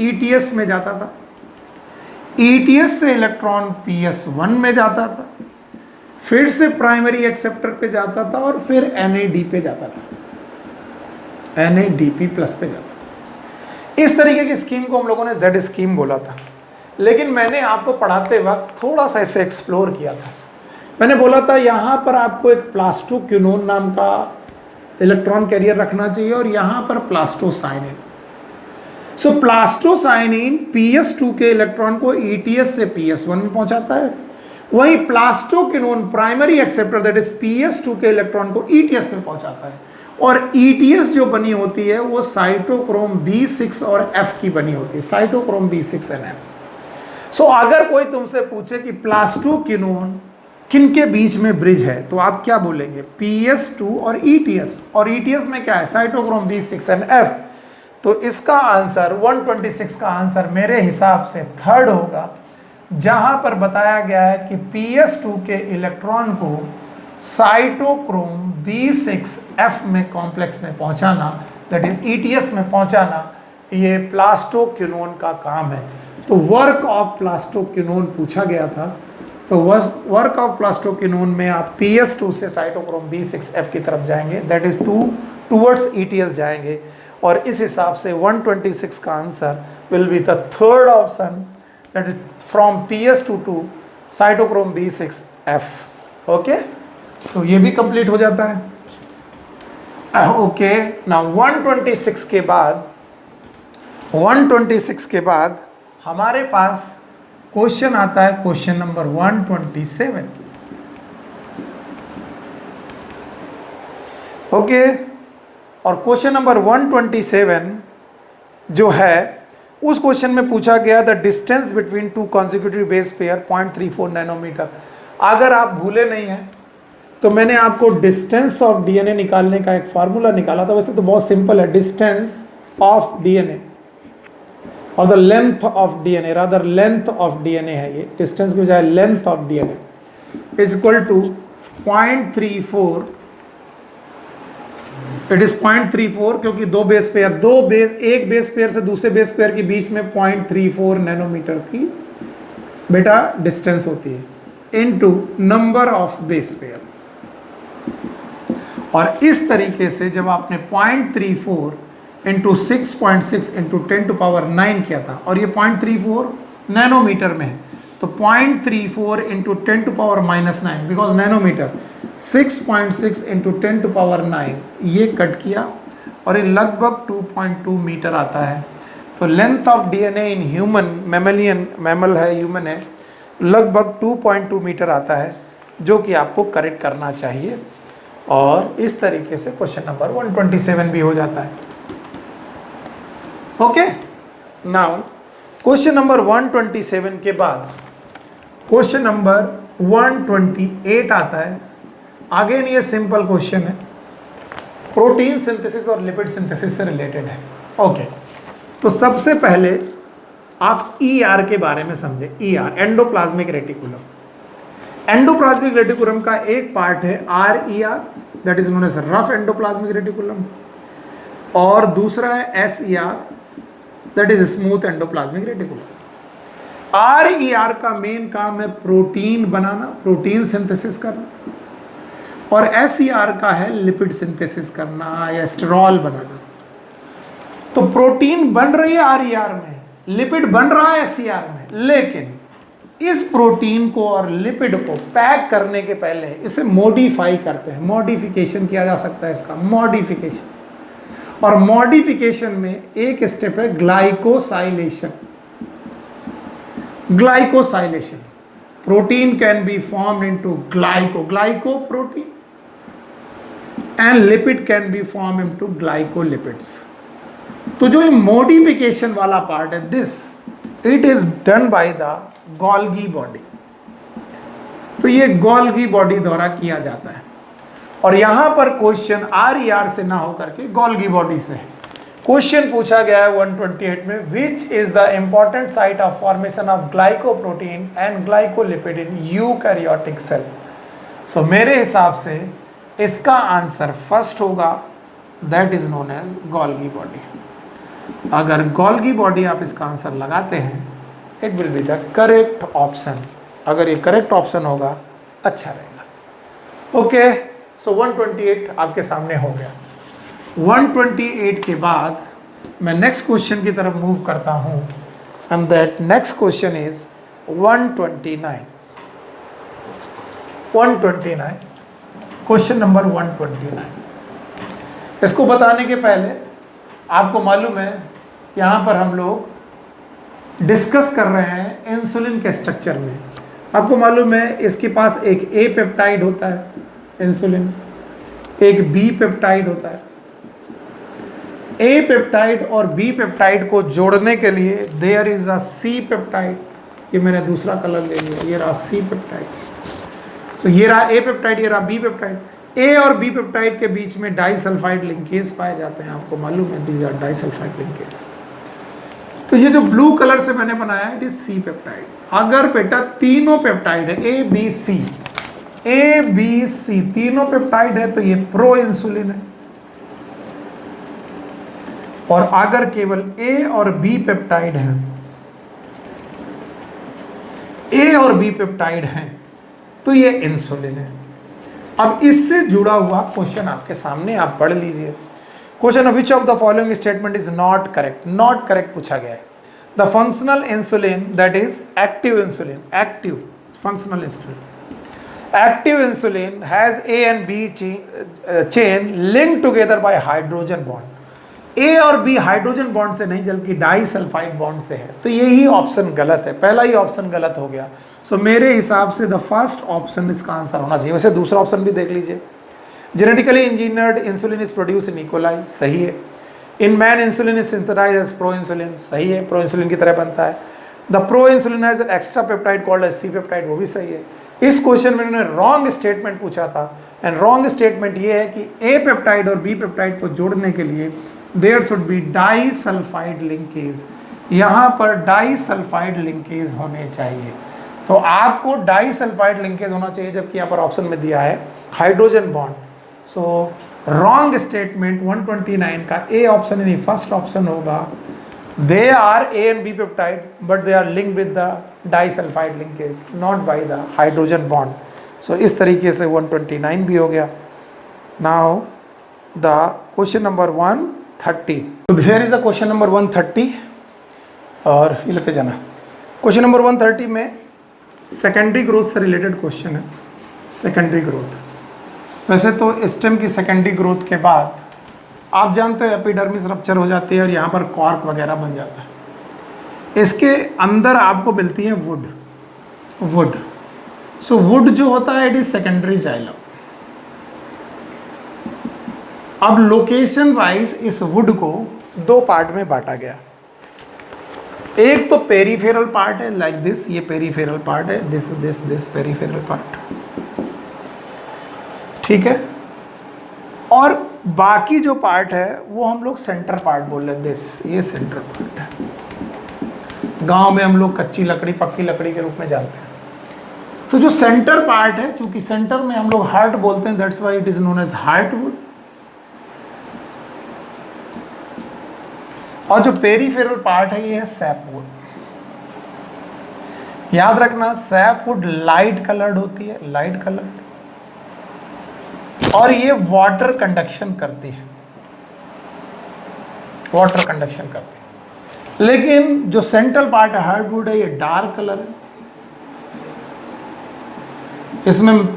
ETS में जाता था, ETS से इलेक्ट्रॉन PS1 में जाता था, फिर से प्राइमरी एक्सेप्टर पे जाता था और फिर NAD पे जाता था, NADP+ पे जाता था। इस तरीके की स्कीम को हम लोगों ने जेड स्कीम बोला था। लेकिन मैंने आपको पढ़ाते वक्त थोड़ा सा इसे एक्सप्लोर किया था। मैंने बोला था यहाँ पर आपको एक प्लास्टोक्विनोन नाम का इलेक्ट्रॉन कैरियर रखना चाहिए और यहाँ पर प्लास्टोसाइनिन। सो प्लास्टोसाइनिन PS2 के इलेक्ट्रॉन को ETS से PS1 में पहुंचाता है, वही plastoquinone primary acceptor that is PS2 के इलेक्ट्रॉन को ETS में पहुंचाता है। और ETS जो बनी होती है वो साइटोक्रोम B6 और F की बनी होती है, साइटोक्रोम B6 and F। सो अगर कोई तुमसे पूछे कि प्लास्टोक्विनोन किन के बीच में ब्रिज है, तो आप क्या बोलेंगे? PS2 और ETS, और ETS में क्या है? Cytochrome B6 and F। तो इसका आंसर 126 का आंसर मेरे हिसाब से थर्ड होगा, जहां पर बताया गया है कि PS2 के इलेक्ट्रॉन को साइटोक्रोम B6F में कॉम्प्लेक्स में पहुंचाना, दैट इज ETS में पहुंचाना, ये प्लास्टोक्विनोन का काम है। तो वर्क ऑफ प्लास्टोक्विनोन पूछा गया था, तो वर्क ऑफ प्लास्टोक्विनोन में आप PS2 से साइटोक्रोम B6F की तरफ जाएंगे, दैट इज टूवर्ड्स ETS जाएंगे, और इस हिसाब से 126 का answer will be the third option, that is from PS2 to cytochrome B6F। Okay, तो ये भी कंप्लीट हो जाता है। ओके, नाउ 126 के बाद हमारे पास क्वेश्चन आता है, क्वेश्चन नंबर 127। ओके, और क्वेश्चन नंबर 127 जो है, उस क्वेश्चन में पूछा गया the distance between two consecutive base pair 0.34 nanometre. अगर आप भूले नहीं हैं तो मैंने आपको डिस्टेंस ऑफ DNA निकालने का एक फार्मूला निकाला था। वैसे तो बहुत सिंपल है, डिस्टेंस ऑफ DNA और the length of DNA, rather length of DNA है ये, डिस्टेंस की बजाय length of DNA is equal to 0.34। It is 0.34 क्योंकि एक बेस पेयर से दूसरे बेस पेयर के बीच में 0.34 नैनोमीटर की बेटा डिस्टेंस होती है, into number of base pair. और इस तरीके से जब आपने 0.34 इंटू 6.6 इंटू 10⁹ किया था, और ये 0.34 नैनोमीटर में है, तो 0.34 इंटू 10⁻⁹, बिकॉज नैनोमीटर 6.6 इंटू 10⁹, ये कट किया और ये लगभग 2.2 मीटर आता है। तो length of DNA in human mammal है, ह्यूमन है, लगभग 2.2 मीटर आता है, जो कि आपको करेक्ट करना चाहिए। और इस तरीके से क्वेश्चन नंबर 127 भी हो जाता है। ओके, नाउ क्वेश्चन नंबर 127 के बाद क्वेश्चन नंबर 128 आता है। अगेन ये सिंपल क्वेश्चन है, प्रोटीन सिंथेसिस और लिपिड सिंथेसिस से रिलेटेड है। ओके, तो सबसे पहले आप ER के बारे में समझे। ER endoplasmic reticulum. Endoplasmic reticulum का एक पार्ट है RER, that is known as rough endoplasmic reticulum, और दूसरा है SER, that is smooth endoplasmic reticulum. RER का मेन काम है प्रोटीन बनाना, प्रोटीन सिंथेसिस करना, और SER का है लिपिड सिंथेसिस करना या स्टेरॉल बनाना। तो प्रोटीन बन रही है RER में, लिपिड बन रहा है SER में, लेकिन इस प्रोटीन को और लिपिड को पैक करने के पहले इसे मॉडिफाई करते हैं। मॉडिफिकेशन किया जा सकता है इसका, मॉडिफिकेशन। और मॉडिफिकेशन में एक स्टेप है glycosylation. Glycosylation, protein can be formed into glycoprotein and lipid can be form into glycolipids. तो जो ये मॉडिफिकेशन वाला पार्ट है, this it is done by the Golgi body. तो ये गोल्गी बॉडी द्वारा किया जाता है। और यहां पर क्वेश्चन RER से ना होकर के गोल्गी बॉडी से है। क्वेश्चन पूछा गया है 128 में, which is the important site of formation of glycoprotein and glycolipid in eukaryotic cell. So मेरे हिसाब से इसका आंसर फर्स्ट होगा, that is known as Golgi body. अगर गोल्गी बॉडी आप इसका आंसर लगाते हैं, it will be the correct option. अगर ये करेक्ट ऑप्शन होगा अच्छा रहेगा। ओके, सो 128 आपके सामने हो गया। 128 के बाद मैं नेक्स्ट क्वेश्चन की तरफ मूव करता हूं, and that next question is 129। 129, question number 129। इसको बताने के पहले आपको मालूम है यहाँ पर हम लोग डिस्कस कर रहे हैं इंसुलिन के स्ट्रक्चर में। आपको मालूम है इसके पास एक ए पेप्टाइड होता है इंसुलिन, एक बी पेप्टाइड होता है। ए पेप्टाइड और बी पेप्टाइड को जोड़ने के लिए there is a C peptide. ये मैंने दूसरा कलर ले लिया, ये रहा सी पेप्टाइड। सो ये रहा ए पेप्टाइड, ये रहा बी पेप्टाइड। ए और बी पेप्टाइड के बीच में डाइसल्फाइड लिंकेज पाए जाते हैं, आपको मालूम है, दीज आर डाइसल्फाइड लिंकेज। तो ये जो ब्लू कलर से मैंने बनाया है, इट इज सी पेप्टाइड। अगर बेटा तीनों पेप्टाइड है, ए बी सी तीनों पेप्टाइड है, तो ये प्रो इंसुलिन है। और अगर केवल ए और बी पेप्टाइड है, ए और बी पेप्टाइड है, तो ये इंसुलिन है। अब इससे जुड़ा हुआ क्वेश्चन आपके सामने, आप पढ़ लीजिए। Question, which of the following statement is not correct. Not correct पूछा गया है। The functional insulin, that is active insulin, active functional insulin, active insulin has A and B chain link together by hydrogen bond. A और B hydrogen bond से नहीं जबकि disulphide bond से है, तो यही ऑप्शन गलत है, पहला ही ऑप्शन गलत हो गया। सो मेरे हिसाब से द फर्स्ट ऑप्शन इसका आंसर होना चाहिए। वैसे दूसरा ऑप्शन भी देख लीजिए, genetically engineered insulin is produce in E coli, सही है। In man insulin is synthesised as proinsulin, सही है, प्रो इंसुलिन की तरह बनता है। The proinsulin has an extra peptide called as C peptide, वो भी सही है। इस क्वेश्चन में उन्होंने रॉन्ग स्टेटमेंट पूछा था, एंड रॉन्ग स्टेटमेंट ये है कि ए पेप्टाइड और बी पेप्टाइड को जोड़ने के लिए there should be disulphide linkage, यहाँ पर डाइसल्फाइड लिंकेज होने चाहिए। तो आपको डाइसल्फाइड लिंकेज होना चाहिए, जबकि यहाँ पर ऑप्शन में दिया है hydrogen bond. So wrong statement 129 का ए ऑप्शन यानी फर्स्ट ऑप्शन होगा। They are A and B peptide but they are linked with the disulphide linkage, not by the hydrogen bond. सो इस तरीके से 129 भी हो गया। Now the question number 130। तो there is the question number 130, और ये लेते जाना। क्वेश्चन नंबर 130 में सेकेंडरी ग्रोथ से रिलेटेड क्वेश्चन है। सेकेंडरी ग्रोथ, वैसे तो स्टेम की सेकेंडरी ग्रोथ के बाद आप जानते हो एपिडर्मिस रप्चर हो जाती है और यहाँ पर कॉर्क वगैरह बन जाता है। इसके अंदर आपको मिलती है वुड। सो वुड जो होता है इट इज सेकेंडरी जाइलम। अब लोकेशन वाइज इस वुड को दो पार्ट में बांटा गया। एक तो पेरीफेरल पार्ट है, लाइक दिस, ये पेरीफेरल पार्ट है, दिस पेरीफेरल पार्ट, ठीक है। और बाकी जो पार्ट है वो हम लोग सेंटर पार्ट बोल रहे हैं, दिस, ये सेंटर पार्ट है। गांव में हम लोग कच्ची लकड़ी पक्की लकड़ी के रूप में जानते हैं। सो जो सेंटर पार्ट है, चूंकि सेंटर में हम लोग हार्ट बोलते हैं, that's why it is known as heartwood. और जो पेरीफेरल पार्ट है ये है सैपवुड। याद रखना सैपवुड लाइट कलर्ड होती है, लाइट कलर्ड, और ये वाटर कंडक्शन करती है, वाटर कंडक्शन करती है। लेकिन जो सेंट्रल पार्ट है हार्डवुड है, ये डार्क कलर है। इसमें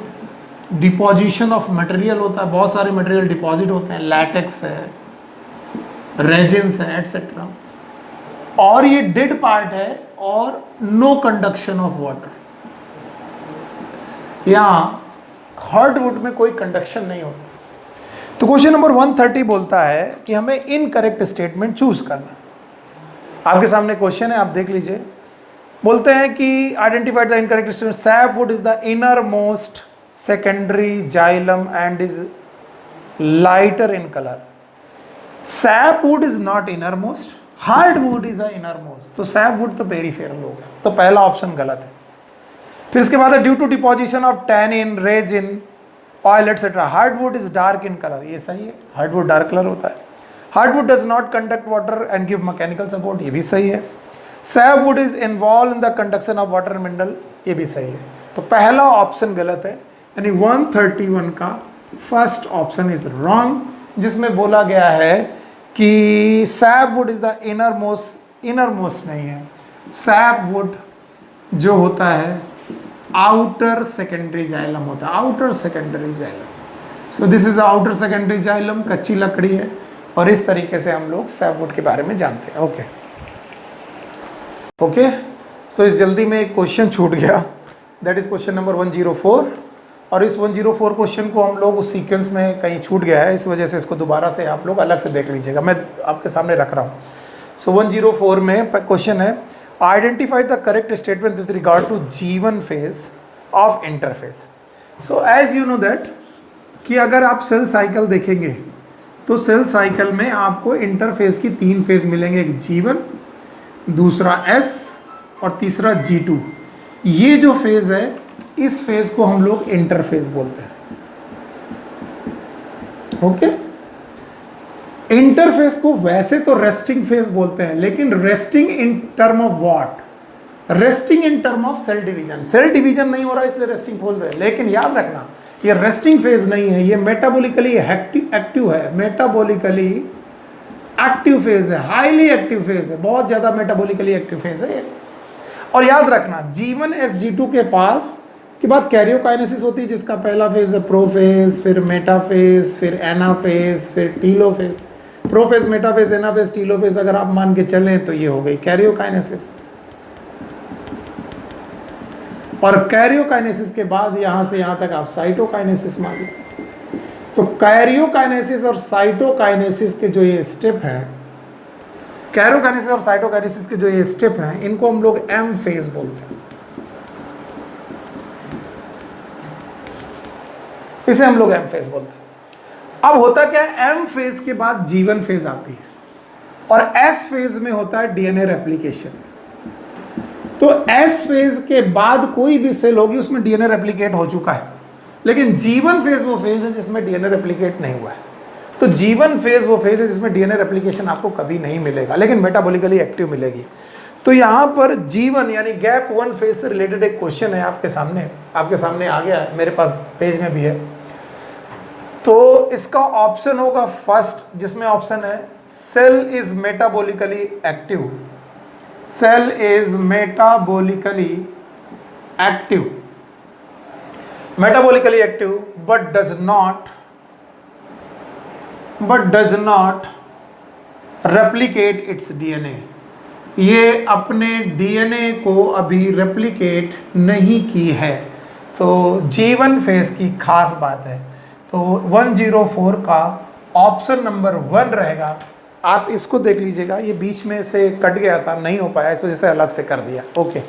डिपोजिशन ऑफ मटेरियल होता है, बहुत सारे मटेरियल डिपॉजिट होते हैं, लैटेक्स है, रेजिन्स है, एटसेट्रा। और ये डेड पार्ट है और नो कंडक्शन ऑफ वाटर। यहां हार्डवुड में कोई कंडक्शन नहीं होता। तो क्वेश्चन नंबर 130 बोलता है कि हमें इनकरेक्ट स्टेटमेंट चूज करना। आपके सामने क्वेश्चन है, आप देख लीजिए। बोलते हैं कि identified the incorrect statement. Sapwood is the inner most secondary xylem and is lighter in colour. Sapwood is not inner most, hardwood is a inner most, तो सैपवुड तो पेरिफेरल हो गया, तो पहला ऑप्शन गलत है। फिर इसके बाद है due to deposition of tannin, resin, oil etcetera, hardwood is dark in colour, ये सही है, हार्डवुड डार्क कलर होता है। Hardwood does not conduct water and give mechanical support, ये भी सही है। Sapwood is involve in the conduction of water mineral, ये भी सही है। तो पहला ऑप्शन गलत है, यानी 131 का फर्स्ट ऑप्शन इज रॉन्ग, जिसमें बोला गया है कि sapwood is the inner most नहीं है, सैपवुड जो होता है आउटर सेकेंडरी जाइलम होता है, outer secondary xylem. So this is outer secondary xylem, कच्ची लकड़ी है, और इस तरीके से हम लोग सैपवुड के बारे में जानते हैं। ओके ओके, सो इस जल्दी में एक क्वेश्चन छूट गया, दैट इज क्वेश्चन नंबर 104, और इस 104 क्वेश्चन को हम लोग उस सीक्वेंस में कहीं छूट गया है, इस वजह से इसको दोबारा से आप लोग अलग से देख लीजिएगा, मैं आपके सामने रख रहा हूँ। सो 104 में क्वेश्चन है, identify the correct statement with regard to G1 phase of interphase. So as you know that कि अगर आप सेल साइकिल देखेंगे तो सेल साइकिल में आपको इंटरफेज की 3 फेज मिलेंगे, एक G1, दूसरा S और तीसरा G2। ये जो फेज है, इस फेज को हम लोग इंटरफेज बोलते हैं। ओके, इंटरफेज को वैसे तो रेस्टिंग फेज बोलते हैं, लेकिन resting in term of what, resting in term of cell division, cell division नहीं हो रहा इसलिए रेस्टिंग बोलते हैं। लेकिन याद रखना ये रेस्टिंग फेज नहीं है, ये मेटाबॉलिकली एक्टिव है, मेटाबॉलिकली एक्टिव फेज है, हाईली एक्टिव फेज है, बहुत ज्यादा मेटाबॉलिकली एक्टिव फेज है। और याद रखना G1S G2 के पास के बाद कैरियोकाइनेसिस होती है, जिसका पहला फेज है प्रोफेज, फिर मेटाफेज, फिर एनाफेज, फिर telophase. Prophase, metaphase, anaphase, telophase अगर आप मान के चलें तो ये हो गई कैरियोकाइनेसिस। और कैरियोकाइनेसिस के बाद यहां से यहां तक आप साइटोकाइनेसिस मान लो। तो कैरियोकाइनेसिस और साइटोकाइनेसिस के जो ये स्टेप हैं, कैरियोकाइनेसिस और साइटोकाइनेसिस के जो ये स्टेप हैं, इनको हम लोग एम फेज बोलते हैं, इसे हम लोग एम फेज बोलते हैं। अब होता क्या है, एम फेज के बाद G1 फेज आती है, और एस फेज में होता है डीएनए रेप्लिकेशन। तो एस फेज के बाद कोई भी सेल होगी उसमें डीएनए रेप्लिकेट हो चुका है, लेकिन G1 फेज वो फेज है जिसमें डीएनए रेप्लिकेट नहीं हुआ है। तो G1 फेज वो फेज है जिसमें डीएनए रेप्लिकेशन आपको कभी नहीं मिलेगा, लेकिन मेटाबॉलिकली एक्टिव मिलेगी। तो यहाँ पर G1 यानी गैप 1 फेज से रिलेटेड एक क्वेश्चन है आपके सामने आ गया है, मेरे पास पेज में भी है। तो इसका ऑप्शन होगा फर्स्ट, जिसमें ऑप्शन है cell is metabolically active, cell is metabolically active, metabolically active but does not replicate its DNA. ये अपने डीएनए को अभी रेप्लिकेट नहीं की है। तो G1 फेज की खास बात है। तो 104 का ऑप्शन नंबर 1 रहेगा। आप इसको देख लीजिएगा, ये बीच में से कट गया था, नहीं हो पाया, इस वजह से अलग से कर दिया। ओके।